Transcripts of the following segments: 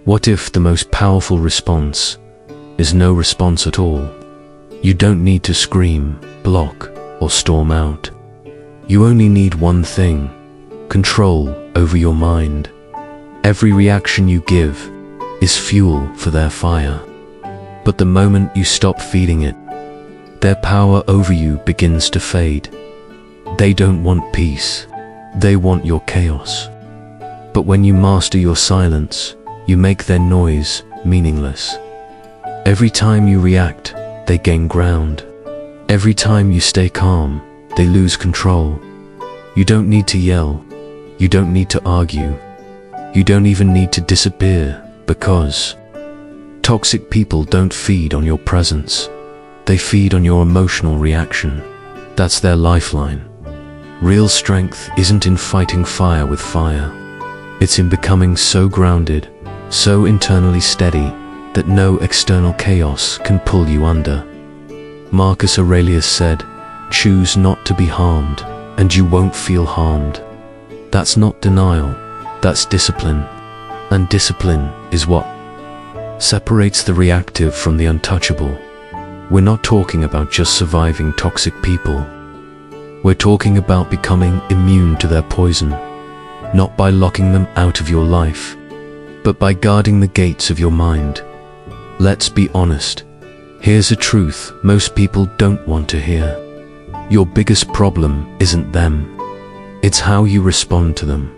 What if the most powerful response is no response at all? You don't need to scream, block, or storm out. You only need one thing: control over your mind. Every reaction you give is fuel for their fire. But the moment you stop feeding it, their power over you begins to fade. They don't want peace, they want your chaos. But when you master your silence, you make their noise meaningless. Every time you react, they gain ground. Every time you stay calm, they lose control. You don't need to yell. You don't need to argue. You don't even need to disappear, because toxic people don't feed on your presence. They feed on your emotional reaction. That's their lifeline. Real strength isn't in fighting fire with fire. It's in becoming so grounded, so internally steady, that no external chaos can pull you under. Marcus Aurelius said, "Choose not to be harmed, and you won't feel harmed." That's not denial, that's discipline. And discipline is what separates the reactive from the untouchable. We're not talking about just surviving toxic people. We're talking about becoming immune to their poison, not by locking them out of your life, but by guarding the gates of your mind. Let's be honest. Here's a truth most people don't want to hear. Your biggest problem isn't them. It's how you respond to them.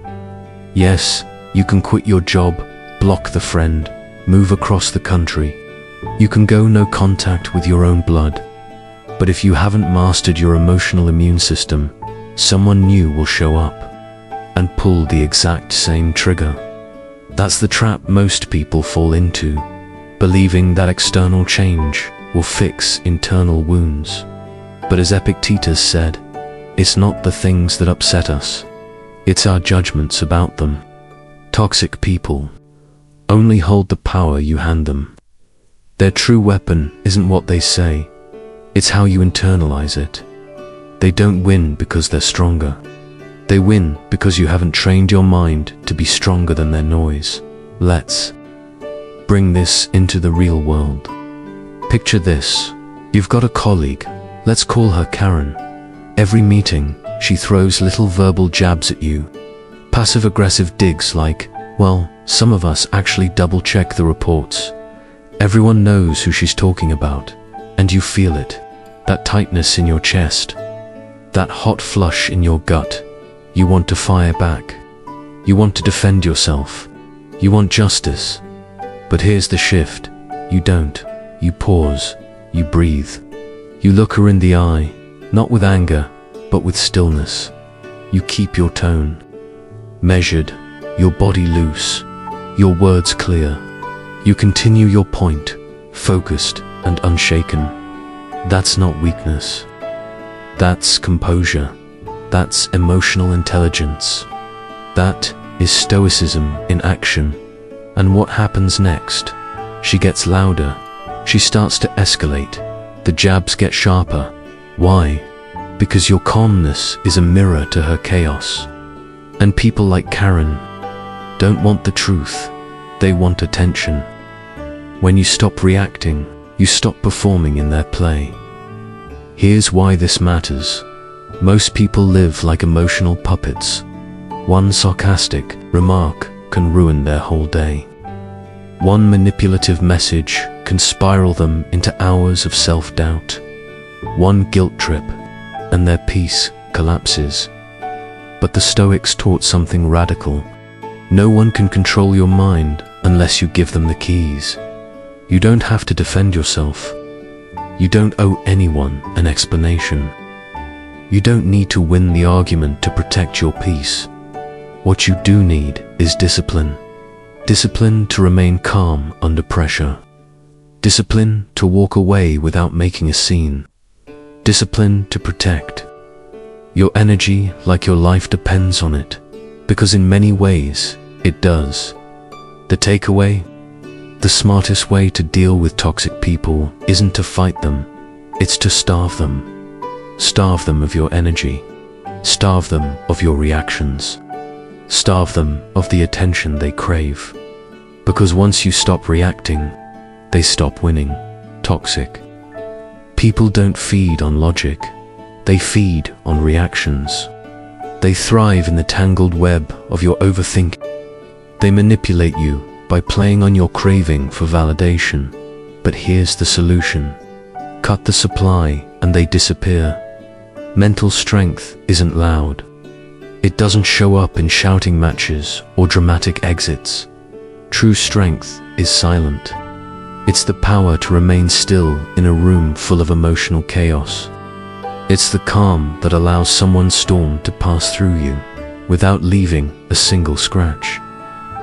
Yes, you can quit your job, block the friend, move across the country. You can go no contact with your own blood. But if you haven't mastered your emotional immune system, someone new will show up and pull the exact same trigger. That's the trap most people fall into, believing that external change will fix internal wounds. But as Epictetus said, it's not the things that upset us, it's our judgments about them. Toxic people only hold the power you hand them. Their true weapon isn't what they say, it's how you internalize it. They don't win because they're stronger. They win because you haven't trained your mind to be stronger than their noise. Let's bring this into the real world. Picture this. You've got a colleague, let's call her Karen. Every meeting, she throws little verbal jabs at you. Passive-aggressive digs like, well, some of us actually double-check the reports. Everyone knows who she's talking about, and you feel it. That tightness in your chest. That hot flush in your gut. You want to fire back. You want to defend yourself. You want justice. But here's the shift. You don't. You pause. You breathe. You look her in the eye, not with anger, but with stillness. You keep your tone measured, your body loose, your words clear. You continue your point, focused and unshaken. That's not weakness. That's composure. That's emotional intelligence. That is Stoicism in action. And what happens next? She gets louder. She starts to escalate. The jabs get sharper. Why? Because your calmness is a mirror to her chaos. And people like Karen don't want the truth. They want attention. When you stop reacting, you stop performing in their play. Here's why this matters. Most people live like emotional puppets. One sarcastic remark can ruin their whole day. One manipulative message can spiral them into hours of self-doubt. One guilt trip, and their peace collapses. But the Stoics taught something radical. No one can control your mind unless you give them the keys. You don't have to defend yourself. You don't owe anyone an explanation. You don't need to win the argument to protect your peace. What you do need is discipline. Discipline to remain calm under pressure. Discipline to walk away without making a scene. Discipline to protect. Your energy like your life depends on it, because in many ways, it does. The takeaway? The smartest way to deal with toxic people isn't to fight them, it's to starve them. Starve them of your energy. Starve them of your reactions. Starve them of the attention they crave. Because once you stop reacting, they stop winning. Toxic people don't feed on logic, they feed on reactions. They thrive in the tangled web of your overthinking. They manipulate you by playing on your craving for validation. But here's the solution. Cut the supply and they disappear. Mental strength isn't loud. It doesn't show up in shouting matches or dramatic exits. True strength is silent. It's the power to remain still in a room full of emotional chaos. It's the calm that allows someone's storm to pass through you without leaving a single scratch.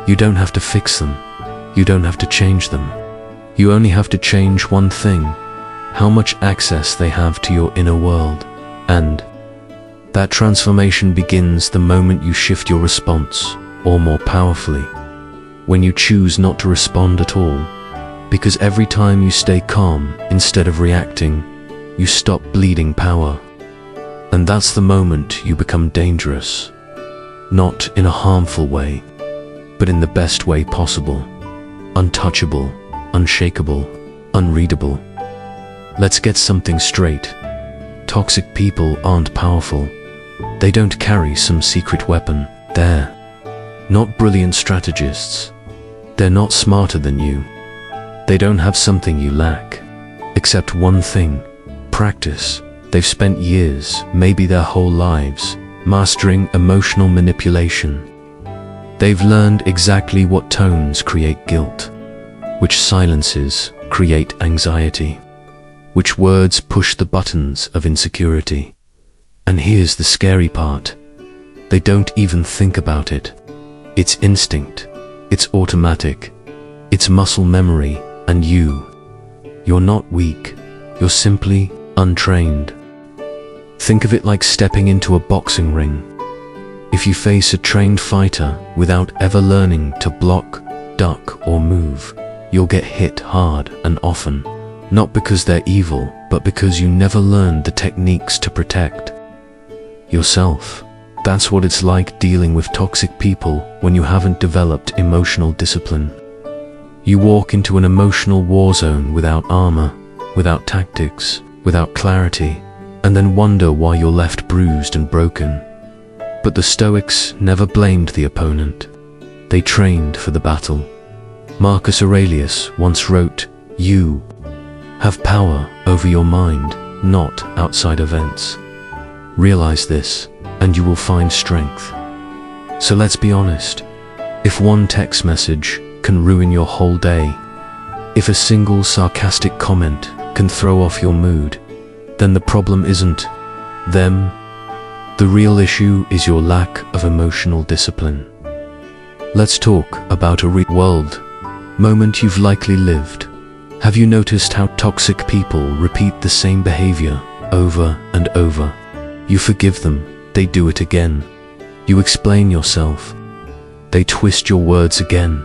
You don't have to fix them. You don't have to change them. You only have to change one thing: how much access they have to your inner world. And that transformation begins the moment you shift your response, or more powerfully, when you choose not to respond at all. Because every time you stay calm instead of reacting, you stop bleeding power. And that's the moment you become dangerous. Not in a harmful way, but in the best way possible. Untouchable, unshakable, unreadable. Let's get something straight. Toxic people aren't powerful. They don't carry some secret weapon. They're not brilliant strategists. They're not smarter than you. They don't have something you lack, except one thing: practice. They've spent years, maybe their whole lives, mastering emotional manipulation. They've learned exactly what tones create guilt, which silences create anxiety, which words push the buttons of insecurity. And here's the scary part: they don't even think about it. It's instinct, it's automatic, it's muscle memory. And you're not weak, you're simply untrained. Think of it like stepping into a boxing ring. If you face a trained fighter without ever learning to block, duck, or move, you'll get hit hard and often. Not because they're evil, but because you never learned the techniques to protect yourself. That's what it's like dealing with toxic people when you haven't developed emotional discipline. You walk into an emotional war zone without armor, without tactics, without clarity, and then wonder why you're left bruised and broken. But the Stoics never blamed the opponent. They trained for the battle. Marcus Aurelius once wrote, "You have power over your mind, not outside events." Realize this, and you will find strength. So let's be honest. If one text message can ruin your whole day, if a single sarcastic comment can throw off your mood, then the problem isn't them. The real issue is your lack of emotional discipline. Let's talk about a real-world moment you've likely lived. Have you noticed how toxic people repeat the same behavior over and over? You forgive them, they do it again. You explain yourself, they twist your words again.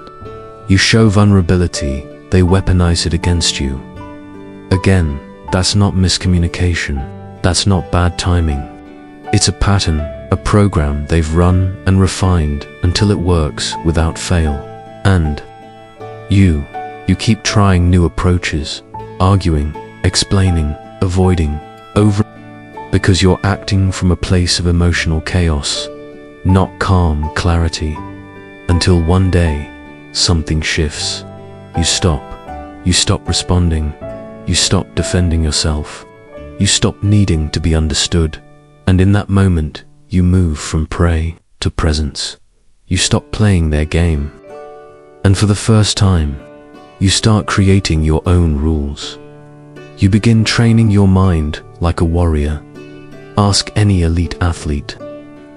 You show vulnerability, they weaponize it against you. Again, that's not miscommunication. That's not bad timing. It's a pattern, a program they've run and refined until it works without fail. And you keep trying new approaches, arguing, explaining, avoiding, over, because you're acting from a place of emotional chaos, not calm clarity, until one day, something shifts. You stop responding, you stop defending yourself, you stop needing to be understood, and in that moment, you move from prey to presence. You stop playing their game, and for the first time, you start creating your own rules. You begin training your mind like a warrior. Ask any elite athlete,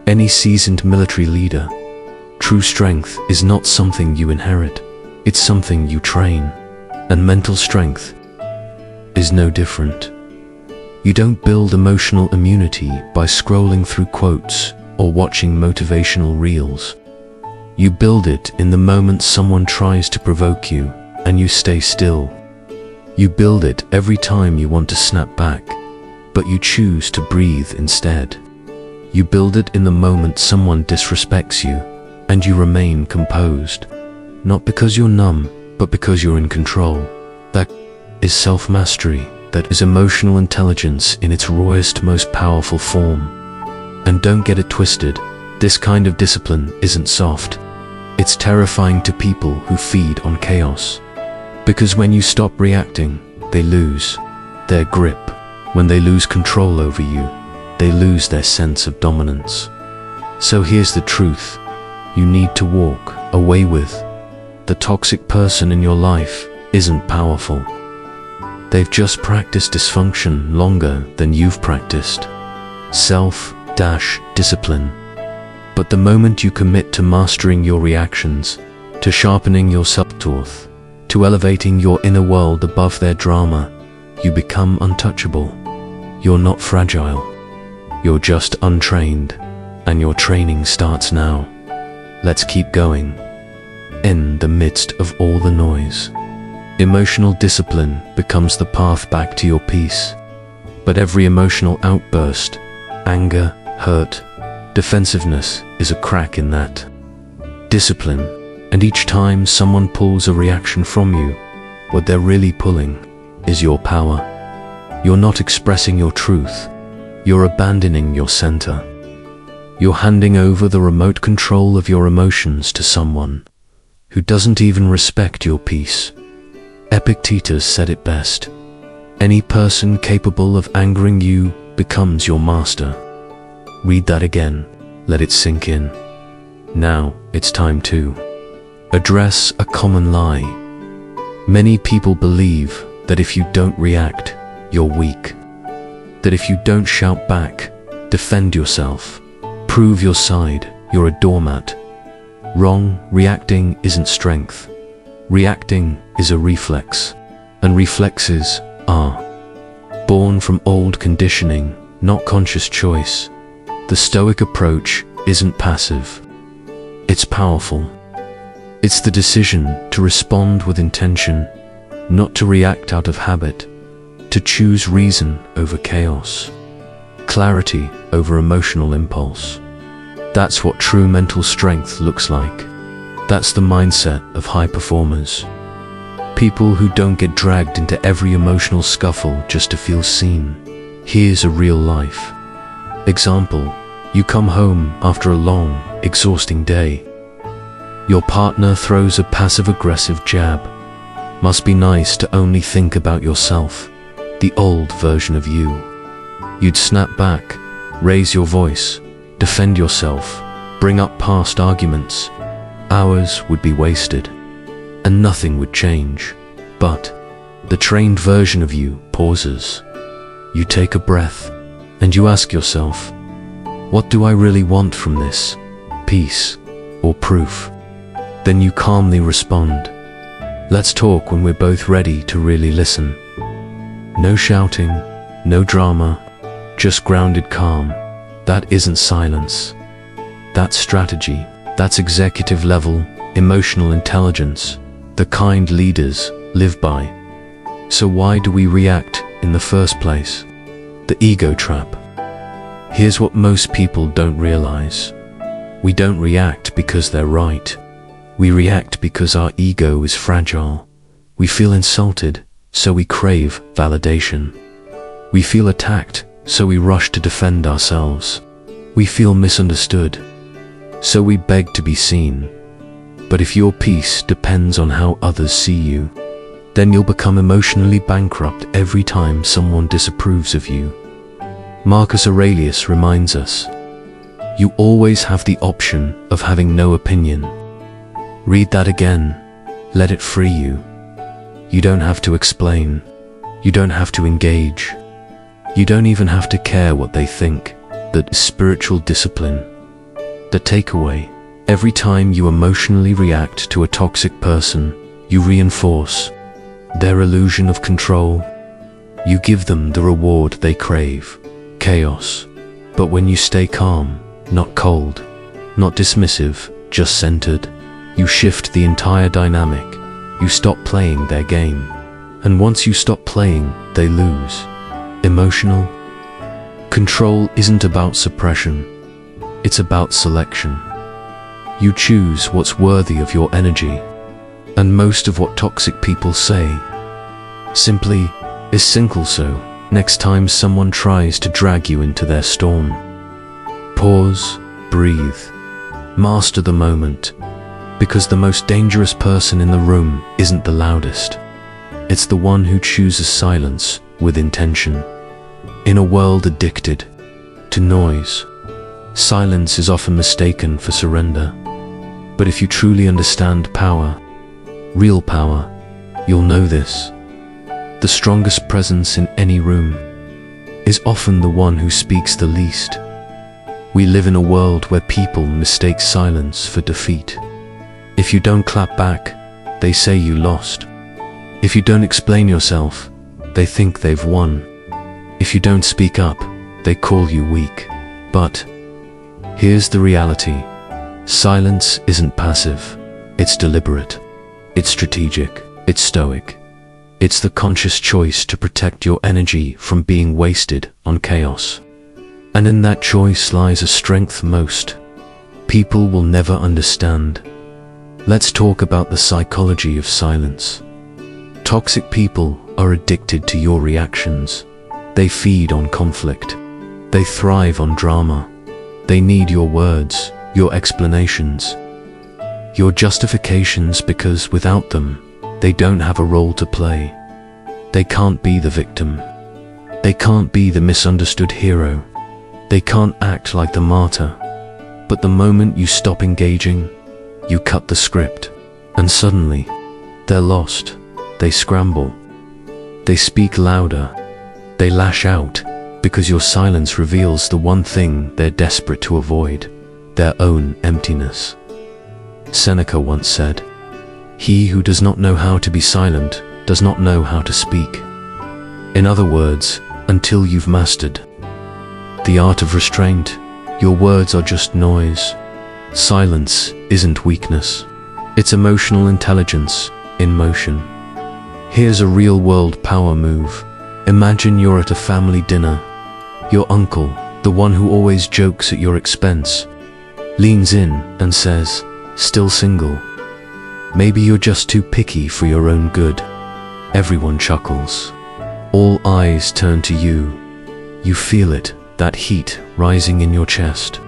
any seasoned military leader. True strength is not something you inherit, it's something you train. And mental strength is no different. You don't build emotional immunity by scrolling through quotes or watching motivational reels. You build it in the moment someone tries to provoke you and you stay still. You build it every time you want to snap back, but you choose to breathe instead. You build it in the moment someone disrespects you and you remain composed. not because you're numb, but because you're in control. That is self-mastery. That is emotional intelligence in its rawest, most powerful form. And don't get it twisted, this kind of discipline isn't soft. It's terrifying to people who feed on chaos. Because when you stop reacting, they lose their grip. When they lose control over you, they lose their sense of dominance. So here's the truth. You need to walk away with. The toxic person in your life isn't powerful. They've just practiced dysfunction longer than you've practiced self-discipline. But the moment you commit to mastering your reactions, to sharpening your self-worth, to elevating your inner world above their drama, you become untouchable. You're not fragile. You're just untrained, and your training starts now. Let's keep going. In the midst of all the noise, emotional discipline becomes the path back to your peace. But every emotional outburst, anger, hurt, defensiveness is a crack in that discipline. And each time someone pulls a reaction from you, what they're really pulling is your power. You're not expressing your truth. You're abandoning your center. You're handing over the remote control of your emotions to someone who doesn't even respect your peace. Epictetus said it best. Any person capable of angering you becomes your master. Read that again. Let it sink in. Now it's time to address a common lie. Many people believe that if you don't react, you're weak. That if you don't shout back, defend yourself, prove your side, you're a doormat. Wrong. Reacting isn't strength. Reacting is a reflex, and reflexes are born from old conditioning, not conscious choice. The Stoic approach isn't passive. It's powerful. It's the decision to respond with intention, not to react out of habit, to choose reason over chaos, clarity over emotional impulse. That's what true mental strength looks like. That's the mindset of high performers. People who don't get dragged into every emotional scuffle just to feel seen. Here's a real life example. You come home after a long, exhausting day. Your partner throws a passive-aggressive jab. Must be nice to only think about yourself, the old version of you. You'd snap back, raise your voice, defend yourself, bring up past arguments. Hours would be wasted, and nothing would change. But the trained version of you pauses. You take a breath, and you ask yourself, what do I really want from this? Peace or proof? Then you calmly respond, let's talk when we're both ready to really listen. No shouting, no drama, just grounded calm. That isn't silence. That's strategy. That's executive level, emotional intelligence, the kind leaders live by. So why do we react in the first place? The ego trap. Here's what most people don't realize. We don't react because they're right. We react because our ego is fragile. We feel insulted, so we crave validation. We feel attacked, so we rush to defend ourselves. We feel misunderstood, so we beg to be seen. But if your peace depends on how others see you, then you'll become emotionally bankrupt every time someone disapproves of you. Marcus Aurelius reminds us, you always have the option of having no opinion. Read that again. Let it free you. You don't have to explain. You don't have to engage. You don't even have to care what they think. That is spiritual discipline. The takeaway: every time you emotionally react to a toxic person, you reinforce their illusion of control. You give them the reward they crave, chaos. But when you stay calm, not cold, not dismissive, just centered, you shift the entire dynamic. You stop playing their game. And once you stop playing, they lose. Emotional control isn't about suppression. It's about selection. You choose what's worthy of your energy, And most of what toxic people say simply is single. So next time someone tries to drag you into their storm, pause, breathe, master the moment, because the most dangerous person in the room isn't the loudest. It's the one who chooses silence with intention. In a world addicted to noise, silence is often mistaken for surrender. But if you truly understand power, real power, you'll know this. The strongest presence in any room is often the one who speaks the least. We live in a world where people mistake silence for defeat. If you don't clap back, they say you lost. If you don't explain yourself, they think they've won. If you don't speak up, they call you weak. But here's the reality. Silence isn't passive. It's deliberate. It's strategic. It's stoic. It's the conscious choice to protect your energy from being wasted on chaos. And in that choice lies a strength most people will never understand. Let's talk about the psychology of silence. Toxic people are addicted to your reactions. They feed on conflict. They thrive on drama. They need your words, your explanations, your justifications, because without them, they don't have a role to play. They can't be the victim. They can't be the misunderstood hero. They can't act like the martyr. But the moment you stop engaging, you cut the script, and suddenly, they're lost. They scramble. They speak louder. They lash out, because your silence reveals the one thing they're desperate to avoid: their own emptiness. Seneca once said, "He who does not know how to be silent does not know how to speak." In other words, until you've mastered the art of restraint, your words are just noise. Silence isn't weakness. It's emotional intelligence in motion. Here's a real-world power move. Imagine you're at a family dinner. Your uncle, the one who always jokes at your expense, leans in and says, "Still single?" Maybe you're just too picky for your own good. Everyone chuckles. All eyes turn to you. You feel it, that heat rising in your chest.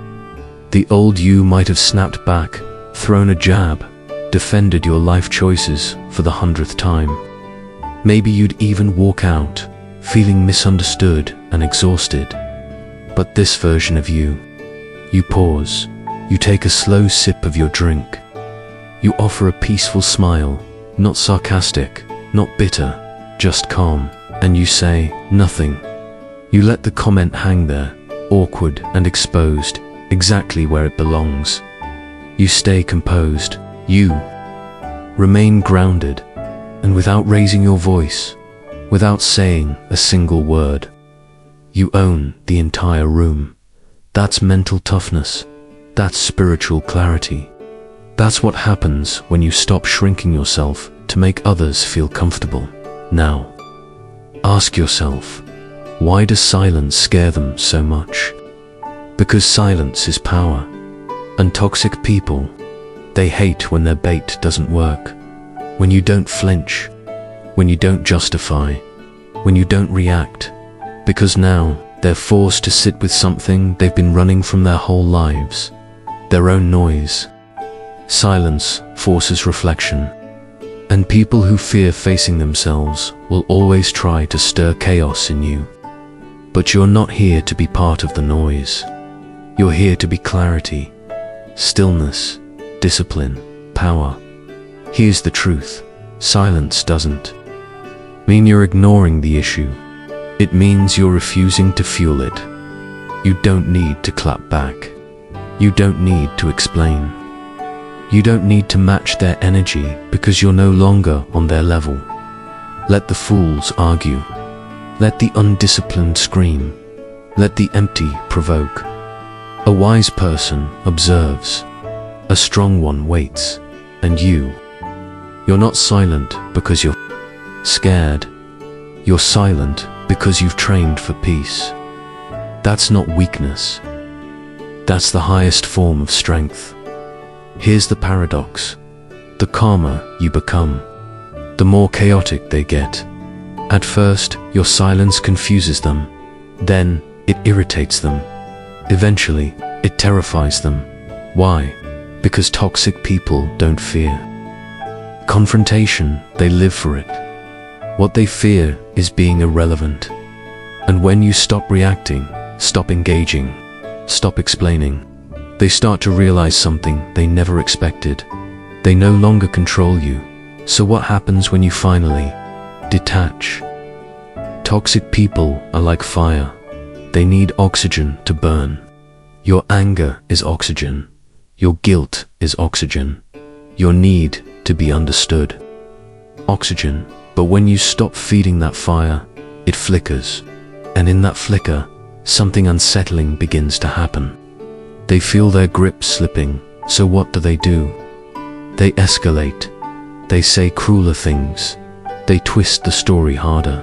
The old you might have snapped back, thrown a jab, defended your life choices for the 100th time. Maybe you'd even walk out, feeling misunderstood and exhausted. But this version of you pause, you take a slow sip of your drink. You offer a peaceful smile, not sarcastic, not bitter, just calm, and you say, "Nothing." You let the comment hang there, awkward and exposed, exactly where it belongs. You stay composed. You remain grounded, and without raising your voice, without saying a single word, you own the entire room. That's mental toughness. That's spiritual clarity. That's what happens when you stop shrinking yourself to make others feel comfortable. Now, ask yourself, why does silence scare them so much? Because silence is power. And toxic people, they hate when their bait doesn't work. When you don't flinch, when you don't justify, when you don't react, because now they're forced to sit with something they've been running from their whole lives, their own noise. Silence forces reflection, and people who fear facing themselves will always try to stir chaos in you. But you're not here to be part of the noise. You're here to be clarity, stillness, discipline, power. Here's the truth. Silence doesn't mean you're ignoring the issue. It means you're refusing to fuel it. You don't need to clap back. You don't need to explain. You don't need to match their energy, because you're no longer on their level. Let the fools argue. Let the undisciplined scream. Let the empty provoke. A wise person observes. A strong one waits. And you're not silent because you're scared. You're silent because you've trained for peace. That's not weakness. That's the highest form of strength. Here's the paradox. the calmer you become, the more chaotic they get. At first, your silence confuses them. Then, it irritates them. Eventually, it terrifies them. Why? Because toxic people don't fear confrontation, they live for it. What they fear is being irrelevant. And when you stop reacting, stop engaging, stop explaining, they start to realize something they never expected. They no longer control you. So what happens when you finally detach? Toxic people are like fire. They need oxygen to burn. Your anger is oxygen. Your guilt is oxygen. Your need to be understood. Oxygen. But when you stop feeding that fire, it flickers. And in that flicker, something unsettling begins to happen. They feel their grip slipping. So what do? They escalate. They say crueler things. They twist the story harder.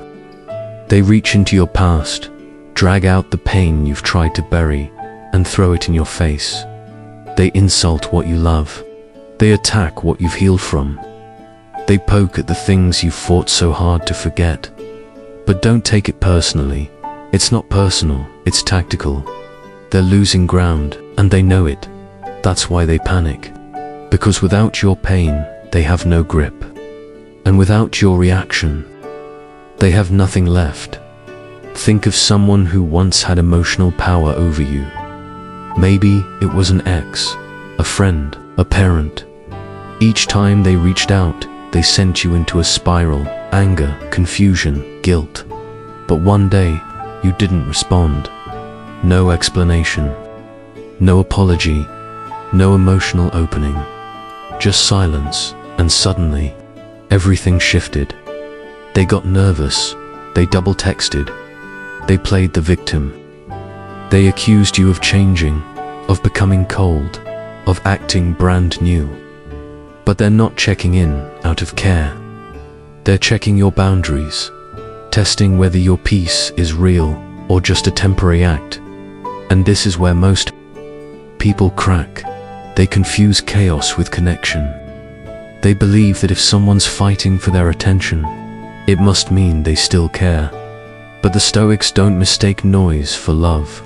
They reach into your past, drag out the pain you've tried to bury, and throw it in your face. They insult what you love. They attack what you've healed from. They poke at the things you've fought so hard to forget. But don't take it personally. It's not personal, it's tactical. They're losing ground, and they know it. That's why they panic. Because without your pain, they have no grip. And without your reaction, they have nothing left. Think of someone who once had emotional power over you. Maybe it was an ex, a friend, a parent. Each time they reached out, they sent you into a spiral, anger, confusion, guilt. But one day, you didn't respond. No explanation, no apology, no emotional opening. Just silence, and suddenly, everything shifted. They got nervous, they double texted, they played the victim. They accused you of changing, of becoming cold, of acting brand new. But they're not checking in out of care. They're checking your boundaries, testing whether your peace is real or just a temporary act. And this is where most people crack. They confuse chaos with connection. They believe that if someone's fighting for their attention, it must mean they still care. But the Stoics don't mistake noise for love.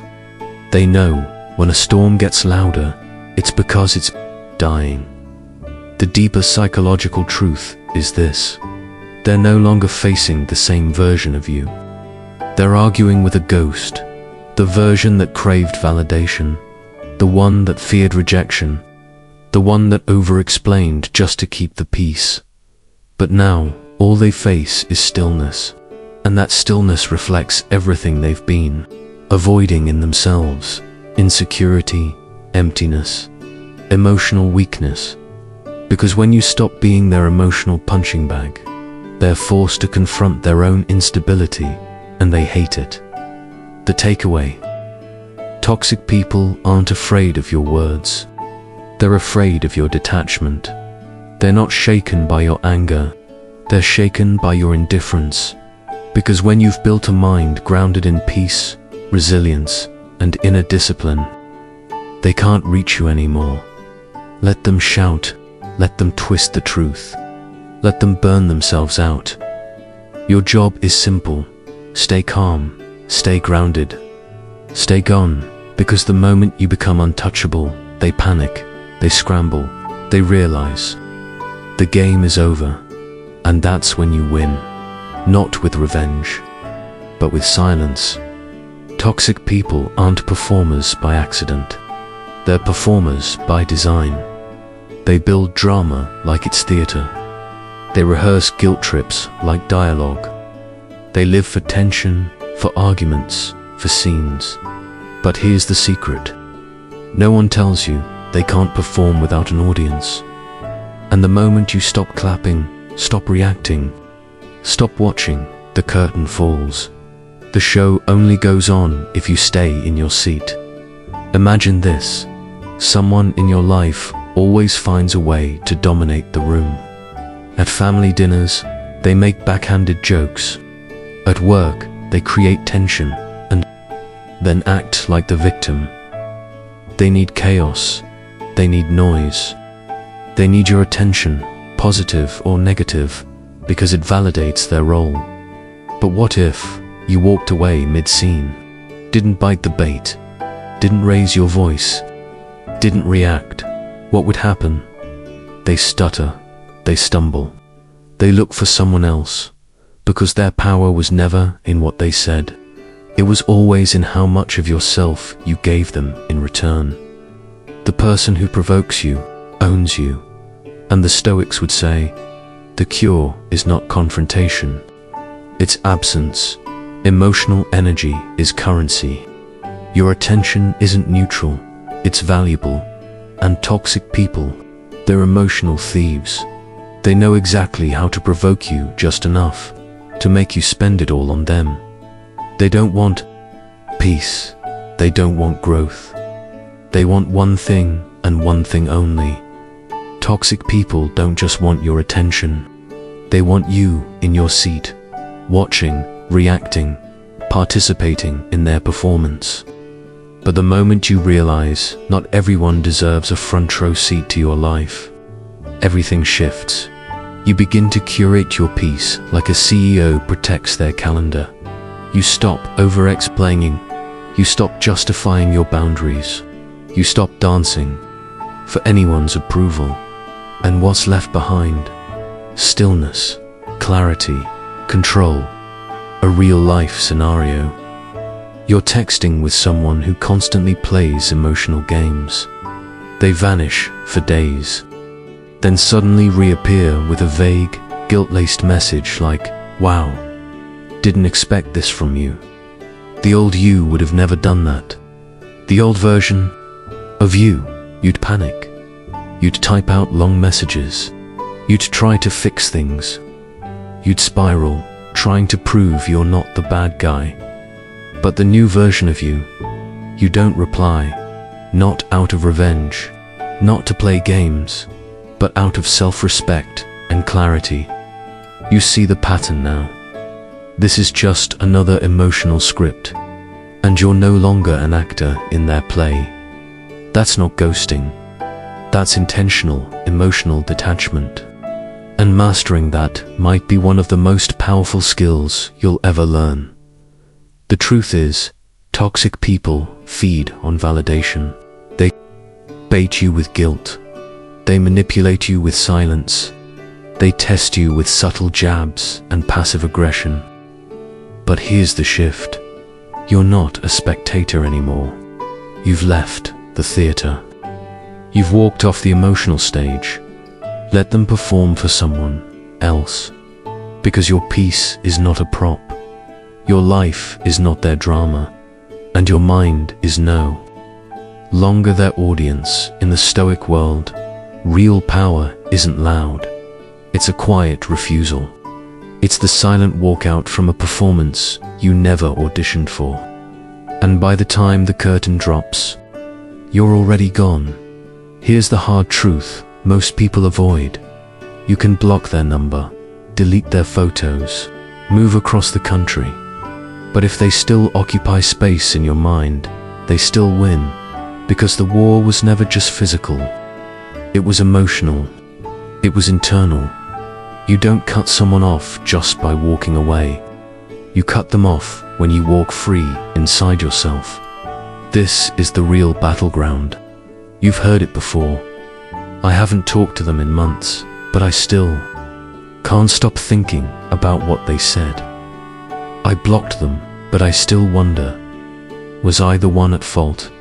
They know when a storm gets louder, it's because it's dying. The deeper psychological truth is this. They're no longer facing the same version of you. They're arguing with a ghost, the version that craved validation, the one that feared rejection, the one that over-explained just to keep the peace. But now, all they face is stillness, and that stillness reflects everything they've been avoiding in themselves: insecurity, emptiness, emotional weakness. Because when you stop being their emotional punching bag, they're forced to confront their own instability, and they hate it. The takeaway: toxic people aren't afraid of your words. They're afraid of your detachment. They're not shaken by your anger. They're shaken by your indifference. Because when you've built a mind grounded in peace, resilience, and inner discipline, they can't reach you anymore. Let them shout. Let them twist the truth. Let them burn themselves out. Your job is simple. Stay calm. Stay grounded. Stay gone. Because the moment you become untouchable, they panic. They scramble. They realize the game is over. And that's when you win. Not with revenge, but with silence. Toxic people aren't performers by accident. They're performers by design. They build drama like it's theater. They rehearse guilt trips like dialogue. They live for tension, for arguments, for scenes. But here's the secret. No one tells you they can't perform without an audience. And the moment you stop clapping, stop reacting, stop watching, the curtain falls. The show only goes on if you stay in your seat. Imagine this. Someone in your life always finds a way to dominate the room. At family dinners, they make backhanded jokes. At work, they create tension and then act like the victim. They need chaos. They need noise. They need your attention, positive or negative, because it validates their role. But what if you walked away mid-scene, didn't bite the bait, didn't raise your voice, didn't react? What would happen? They stutter, they stumble, they look for someone else, because their power was never in what they said. It was always in how much of yourself you gave them in return. The person who provokes you owns you, and the Stoics would say, the cure is not confrontation, it's absence. Emotional energy is currency. Your attention isn't neutral, it's valuable. And toxic people, they're emotional thieves. They know exactly how to provoke you just enough to make you spend it all on them. They don't want peace, they don't want growth. They want one thing and one thing only. Toxic people don't just want your attention, they want you in your seat, watching, reacting, participating in their performance. But the moment you realize not everyone deserves a front row seat to your life, everything shifts. You begin to curate your peace like a CEO protects their calendar. You stop over-explaining, you stop justifying your boundaries, you stop dancing for anyone's approval. And what's left behind? Stillness, clarity, control, a real-life scenario. You're texting with someone who constantly plays emotional games. They vanish for days, then suddenly reappear with a vague, guilt-laced message like, wow, didn't expect this from you. The old you would have never done that. The old version of you, you'd panic. You'd type out long messages. You'd try to fix things. You'd spiral, trying to prove you're not the bad guy. But the new version of you, you don't reply, not out of revenge, not to play games, but out of self-respect and clarity. You see the pattern now. This is just another emotional script, and you're no longer an actor in their play. That's not ghosting. That's intentional, emotional detachment. And mastering that might be one of the most powerful skills you'll ever learn. The truth is, toxic people feed on validation. They bait you with guilt. They manipulate you with silence. They test you with subtle jabs and passive aggression. But here's the shift. You're not a spectator anymore. You've left the theater. You've walked off the emotional stage. Let them perform for someone else. Because your peace is not a prop. Your life is not their drama. And your mind is no longer their audience. In the Stoic world, real power isn't loud. It's a quiet refusal. It's the silent walkout from a performance you never auditioned for. And by the time the curtain drops, you're already gone. Here's the hard truth most people avoid. You can block their number, delete their photos, move across the country. But if they still occupy space in your mind, they still win. Because the war was never just physical. It was emotional. It was internal. You don't cut someone off just by walking away. You cut them off when you walk free inside yourself. This is the real battleground. You've heard it before. I haven't talked to them in months, but I still can't stop thinking about what they said. I blocked them, but I still wonder, was I the one at fault?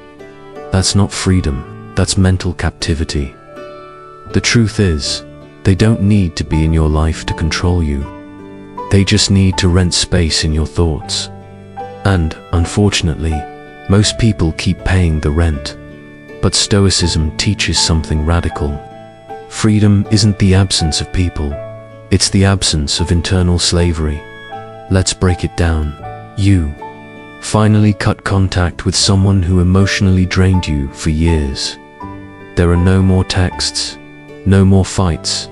That's not freedom, that's mental captivity. The truth is, they don't need to be in your life to control you. They just need to rent space in your thoughts. And, unfortunately, most people keep paying the rent. But Stoicism teaches something radical. Freedom isn't the absence of people, it's the absence of internal slavery. Let's break it down. You finally cut contact with someone who emotionally drained you for years. There are no more texts, no more fights,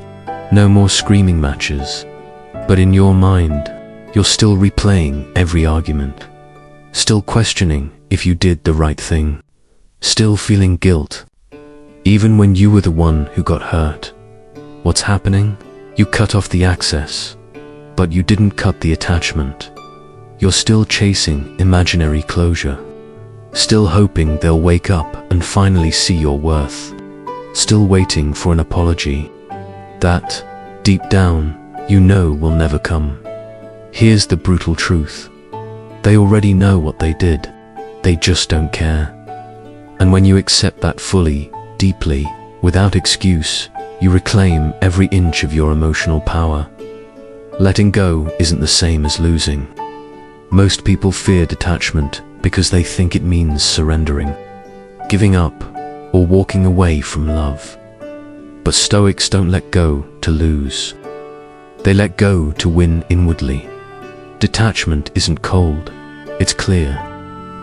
no more screaming matches. But in your mind, you're still replaying every argument, still questioning if you did the right thing, still feeling guilt, even when you were the one who got hurt. What's happening? You cut off the access, but you didn't cut the attachment. You're still chasing imaginary closure, still hoping they'll wake up and finally see your worth, still waiting for an apology that, deep down, you know will never come. Here's the brutal truth. They already know what they did. They just don't care. And when you accept that fully, deeply, without excuse, you reclaim every inch of your emotional power. Letting go isn't the same as losing. Most people fear detachment because they think it means surrendering, giving up, or walking away from love. But Stoics don't let go to lose. They let go to win inwardly. Detachment isn't cold, it's clear.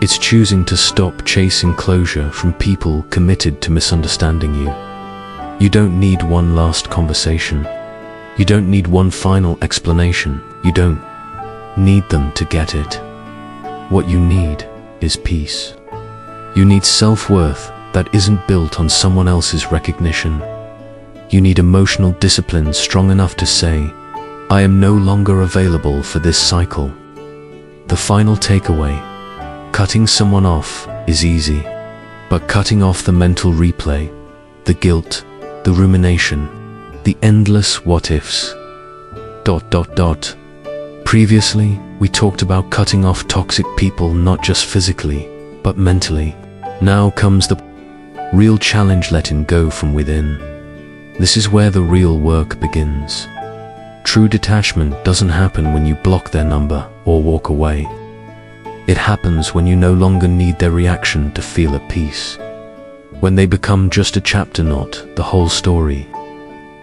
It's choosing to stop chasing closure from people committed to misunderstanding you. You don't need one last conversation. You don't need one final explanation. You don't need them to get it. What you need is peace. You need self-worth that isn't built on someone else's recognition. You need emotional discipline strong enough to say, I am no longer available for this cycle. The final takeaway: cutting someone off is easy, but cutting off the mental replay, the guilt, the rumination, the endless what-ifs. ... Previously, we talked about cutting off toxic people not just physically, but mentally. Now comes the real challenge: letting go from within. This is where the real work begins. True detachment doesn't happen when you block their number or walk away. It happens when you no longer need their reaction to feel at peace. When they become just a chapter, not the whole story.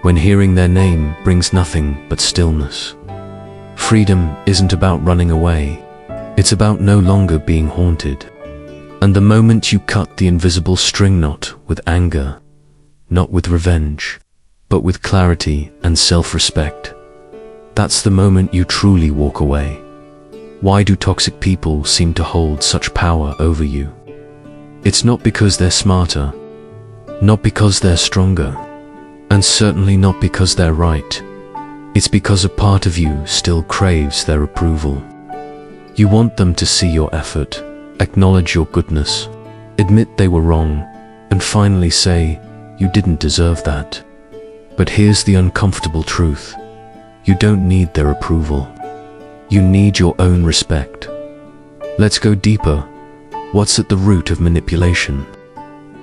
When hearing their name brings nothing but stillness. Freedom isn't about running away. It's about no longer being haunted. And the moment you cut the invisible string knot with anger, not with revenge, but with clarity and self-respect, that's the moment you truly walk away. Why do toxic people seem to hold such power over you? It's not because they're smarter, not because they're stronger, and certainly not because they're right. It's because a part of you still craves their approval. You want them to see your effort, acknowledge your goodness, admit they were wrong, and finally say, you didn't deserve that. But here's the uncomfortable truth. You don't need their approval. You need your own respect. Let's go deeper. What's at the root of manipulation?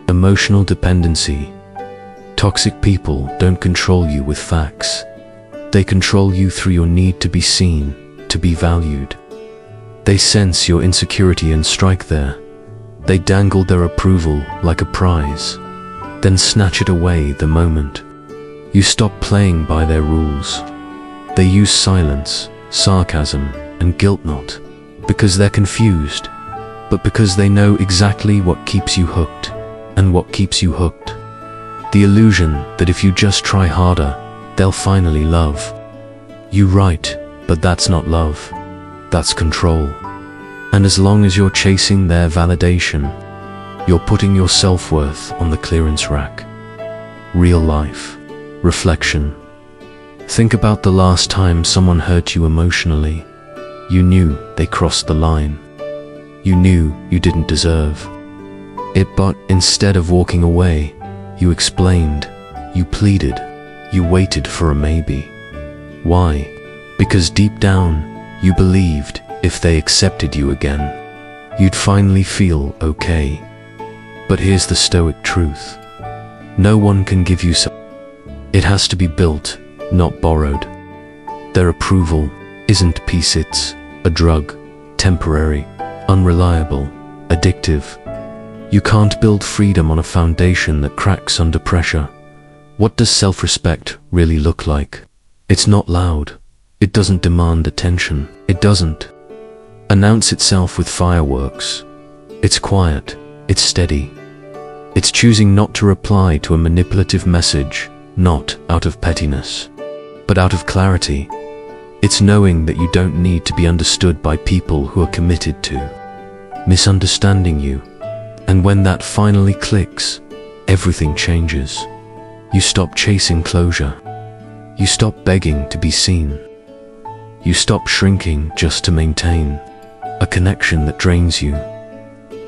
Emotional dependency. Toxic people don't control you with facts. They control you through your need to be seen, to be valued. They sense your insecurity and strike there. They dangle their approval like a prize, then snatch it away the moment you stop playing by their rules. They use silence, sarcasm, and guilt not because they're confused, but because they know exactly what keeps you hooked. And what keeps you hooked? The illusion that if you just try harder, they'll finally love you. Right, but that's not love. That's control. And as long as you're chasing their validation, you're putting your self-worth on the clearance rack. Real life. Reflection. Think about the last time someone hurt you emotionally. You knew they crossed the line. You knew you didn't deserve it, but instead of walking away, you explained, you pleaded, you waited for a maybe. Why? Because deep down, you believed if they accepted you again, you'd finally feel okay. But here's the Stoic truth. No one can give you something. It has to be built, not borrowed. Their approval isn't peace, it's a drug, temporary, unreliable, addictive. You can't build freedom on a foundation that cracks under pressure. What does self-respect really look like? It's not loud. It doesn't demand attention. It doesn't announce itself with fireworks. It's quiet. It's steady. It's choosing not to reply to a manipulative message, not out of pettiness, but out of clarity. It's knowing that you don't need to be understood by people who are committed to misunderstanding you. And when that finally clicks, everything changes. You stop chasing closure. You stop begging to be seen. You stop shrinking just to maintain a connection that drains you.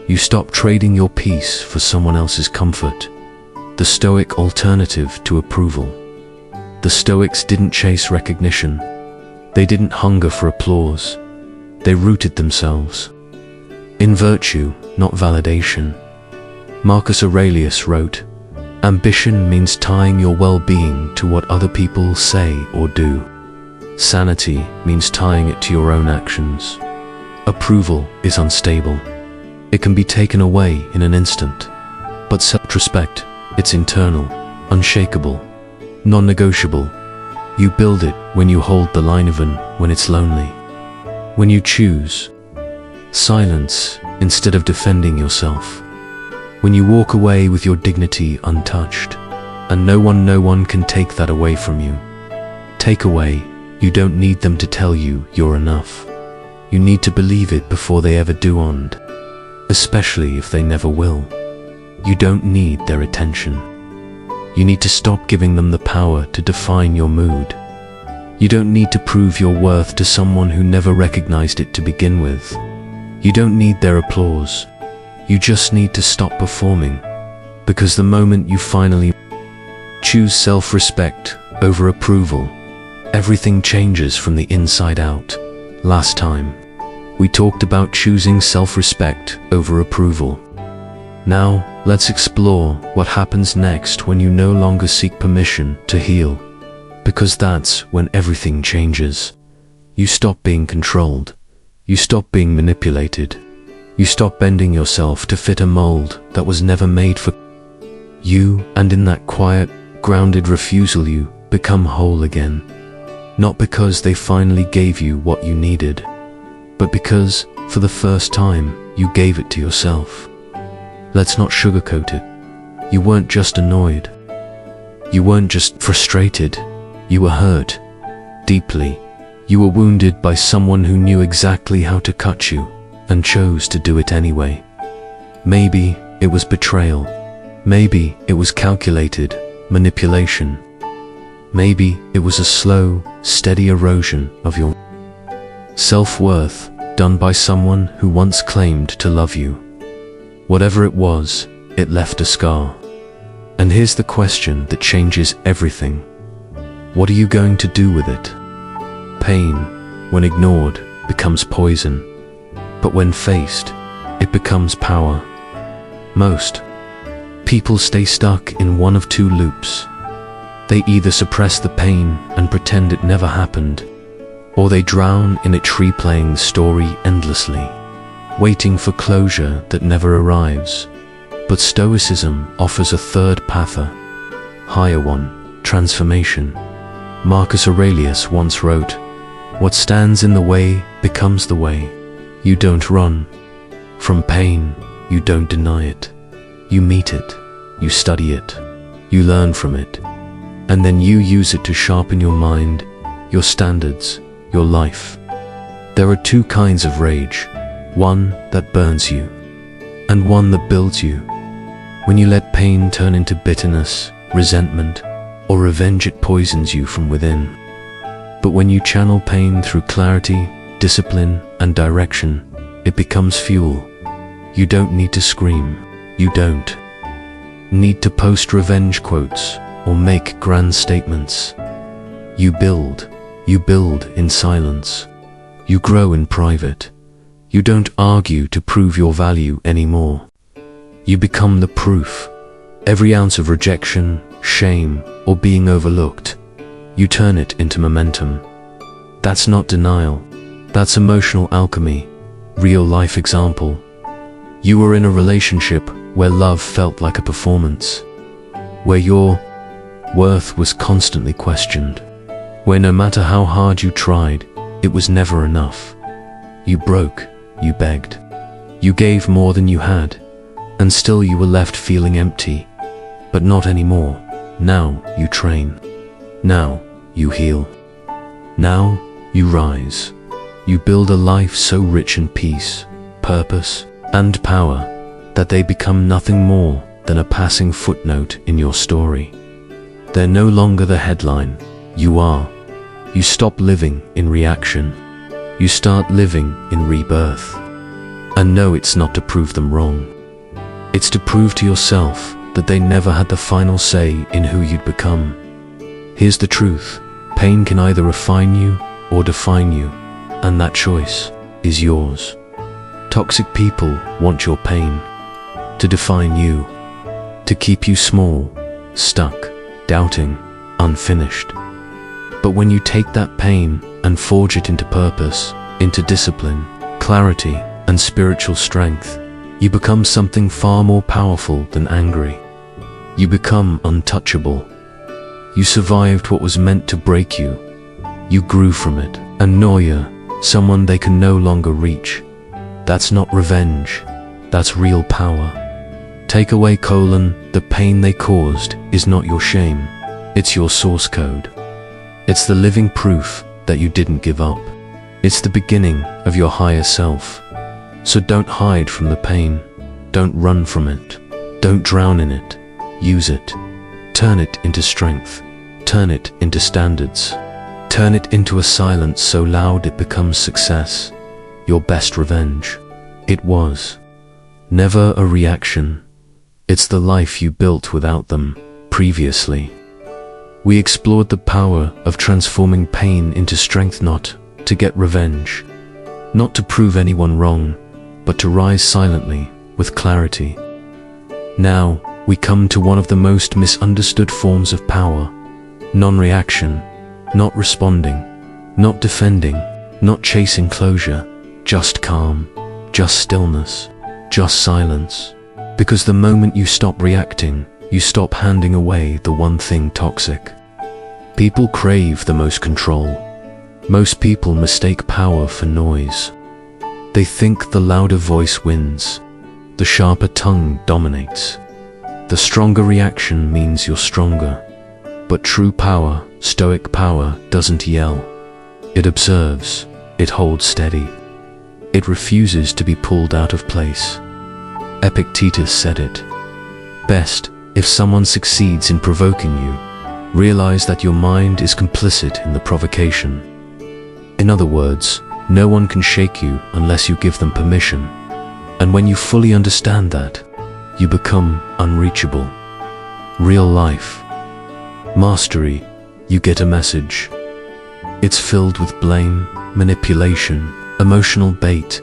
You stop trading your peace for someone else's comfort, the Stoic alternative to approval. The Stoics didn't chase recognition. They didn't hunger for applause. They rooted themselves in virtue, not validation. Marcus Aurelius wrote, "Ambition means tying your well-being to what other people say or do. Sanity means tying it to your own actions. Approval is unstable. It can be taken away in an instant. But self-respect, it's internal, unshakable, non-negotiable. You build it when you hold the line even when it's lonely. When you choose silence instead of defending yourself. When you walk away with your dignity untouched, and no one can take that away from you. Take away, you don't need them to tell you you're enough. You need to believe it before they ever do, and especially if they never will. You don't need their attention. You need to stop giving them the power to define your mood. You don't need to prove your worth to someone who never recognized it to begin with. You don't need their applause. You just need to stop performing, because the moment you finally choose self-respect over approval, everything changes from the inside out. Last time, we talked about choosing self-respect over approval. Now, let's explore what happens next when you no longer seek permission to heal, because that's when everything changes. You stop being controlled. You stop being manipulated. You stop bending yourself to fit a mold that was never made for you, and in that quiet, grounded refusal you become whole again. Not because they finally gave you what you needed, but because, for the first time, you gave it to yourself. Let's not sugarcoat it. You weren't just annoyed. You weren't just frustrated. You were hurt. Deeply. You were wounded by someone who knew exactly how to cut you, and chose to do it anyway. Maybe it was betrayal. Maybe it was calculated manipulation. Maybe it was a slow, steady erosion of your self-worth done by someone who once claimed to love you. Whatever it was, it left a scar. And here's the question that changes everything. What are you going to do with it? Pain, when ignored, becomes poison. But when faced, it becomes power. Most people stay stuck in one of two loops. They either suppress the pain and pretend it never happened, or they drown in it, replaying the story endlessly, waiting for closure that never arrives. But Stoicism offers a third path, a higher one: transformation. Marcus Aurelius once wrote, "What stands in the way becomes the way." You don't run from pain. You don't deny it. You meet it. You study it. You learn from it. And then you use it to sharpen your mind, your standards, your life. There are two kinds of rage. One that burns you, and one that builds you. When you let pain turn into bitterness, resentment, or revenge, it poisons you from within. But when you channel pain through clarity, discipline, and direction, it becomes fuel. You don't need to scream. You don't need to post revenge quotes or make grand statements. You build in silence. You grow in private. You don't argue to prove your value anymore. You become the proof. Every ounce of rejection, shame, or being overlooked, you turn it into momentum. That's not denial. That's emotional alchemy. Real life example. You were in a relationship where love felt like a performance, where your worth was constantly questioned, where no matter how hard you tried, it was never enough. You broke, you begged, you gave more than you had, and still you were left feeling empty. But not anymore. Now you train. Now you heal. Now you rise. You build a life so rich in peace, purpose, and power that they become nothing more than a passing footnote in your story. They're no longer the headline. you are. You stop living in reaction. You start living in rebirth. And no, it's not to prove them wrong. It's to prove to yourself that they never had the final say in who you'd become. Here's the truth. Pain can either refine you or define you, and that choice is yours. Toxic people want your pain to define you, to keep you small, stuck, doubting, unfinished. But when you take that pain and forge it into purpose, into discipline, clarity, and spiritual strength, you become something far more powerful than angry. You become untouchable. You survived what was meant to break you. You grew from it. And Noya, someone they can no longer reach. That's not revenge. That's real power. Take away : the pain they caused is not your shame. It's your source code. It's the living proof that you didn't give up. It's the beginning of your higher self. So don't hide from the pain. Don't run from it. Don't drown in it. Use it. Turn it into strength. Turn it into standards. Turn it into a silence so loud it becomes success. Your best revenge. It was never a reaction. It's the life you built without them previously. We explored the power of transforming pain into strength, not to get revenge, not to prove anyone wrong, but to rise silently with clarity. Now, we come to one of the most misunderstood forms of power: non-reaction, not responding, not defending, not chasing closure, just calm, just stillness, just silence. Because the moment you stop reacting, you stop handing away the one thing toxic. People crave the most control. Most people mistake power for noise. They think the louder voice wins, the sharper tongue dominates. The stronger reaction means you're stronger. But true power, stoic power, doesn't yell. It observes. It holds steady. It refuses to be pulled out of place. Epictetus said it best: if someone succeeds in provoking you, realize that your mind is complicit in the provocation. In other words, no one can shake you unless you give them permission. And when you fully understand that, you become unreachable. Real life mastery, you get a message. It's filled with blame, manipulation, emotional bait.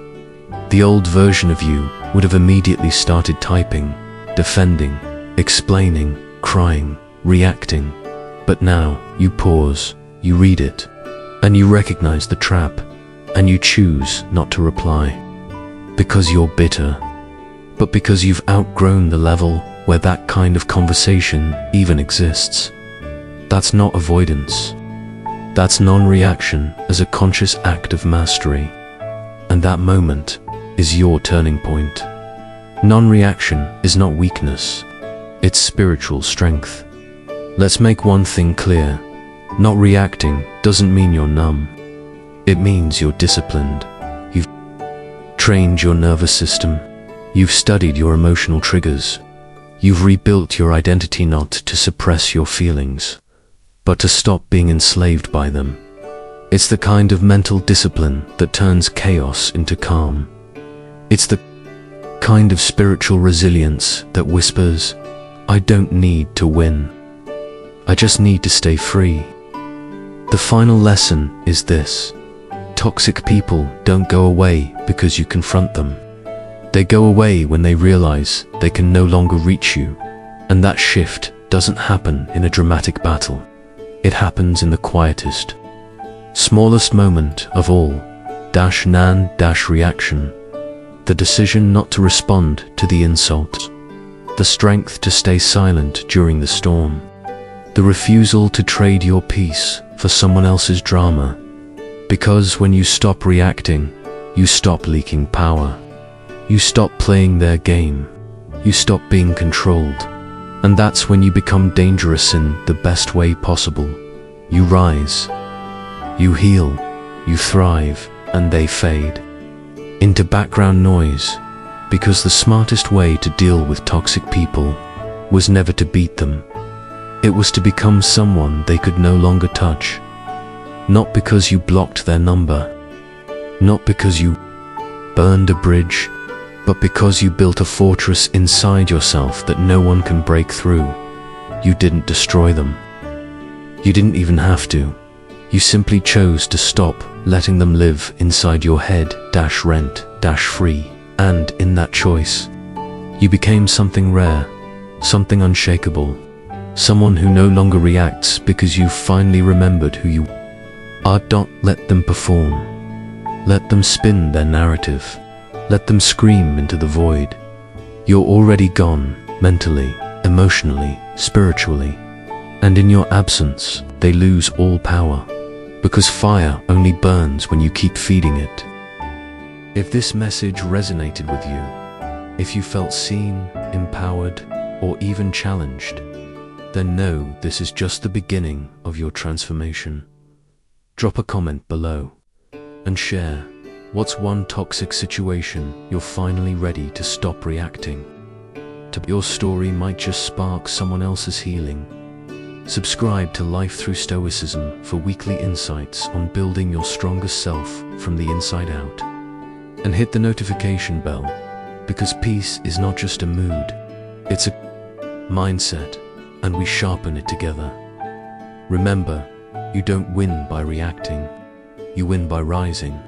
The old version of you would have immediately started typing, defending, explaining, crying, reacting. But now you pause, you read it, and you recognize the trap, and you choose not to reply. Because you're bitter, but because you've outgrown the level where that kind of conversation even exists. That's not avoidance. That's non-reaction as a conscious act of mastery. And that moment is your turning point. Non-reaction is not weakness. It's spiritual strength. Let's make one thing clear. Not reacting doesn't mean you're numb. It means you're disciplined. You've trained your nervous system. You've studied your emotional triggers. You've rebuilt your identity not to suppress your feelings, but to stop being enslaved by them. It's the kind of mental discipline that turns chaos into calm. It's the kind of spiritual resilience that whispers, I don't need to win. I just need to stay free. The final lesson is this: toxic people don't go away because you confront them. They go away when they realize they can no longer reach you. And that shift doesn't happen in a dramatic battle. It happens in the quietest, smallest moment of all: reaction. The decision not to respond to the insult. The strength to stay silent during the storm. The refusal to trade your peace for someone else's drama. Because when you stop reacting, you stop leaking power. You stop playing their game. You stop being controlled. And that's when you become dangerous in the best way possible. You rise. You heal. You thrive. And they fade into background noise, because the smartest way to deal with toxic people was never to beat them, It was to become someone they could no longer touch. Not because you blocked their number, not because you burned a bridge, but because you built a fortress inside yourself that no one can break through. You didn't destroy them. You didn't even have to. You simply chose to stop letting them live inside your head, rent, free. And in that choice, you became something rare, something unshakable, someone who no longer reacts because you finally remembered who you are. Don't let them perform. Let them spin their narrative. Let them scream into the void. You're already gone, mentally, emotionally, spiritually. And in your absence, they lose all power. Because fire only burns when you keep feeding it. If this message resonated with you, if you felt seen, empowered, or even challenged, then know this is just the beginning of your transformation. Drop a comment below and share what's one toxic situation you're finally ready to stop reacting to. Your story might just spark someone else's healing. Subscribe to Life Through Stoicism for weekly insights on building your strongest self from the inside out. And hit the notification bell, because peace is not just a mood, it's a mindset, and we sharpen it together. Remember, you don't win by reacting, you win by rising.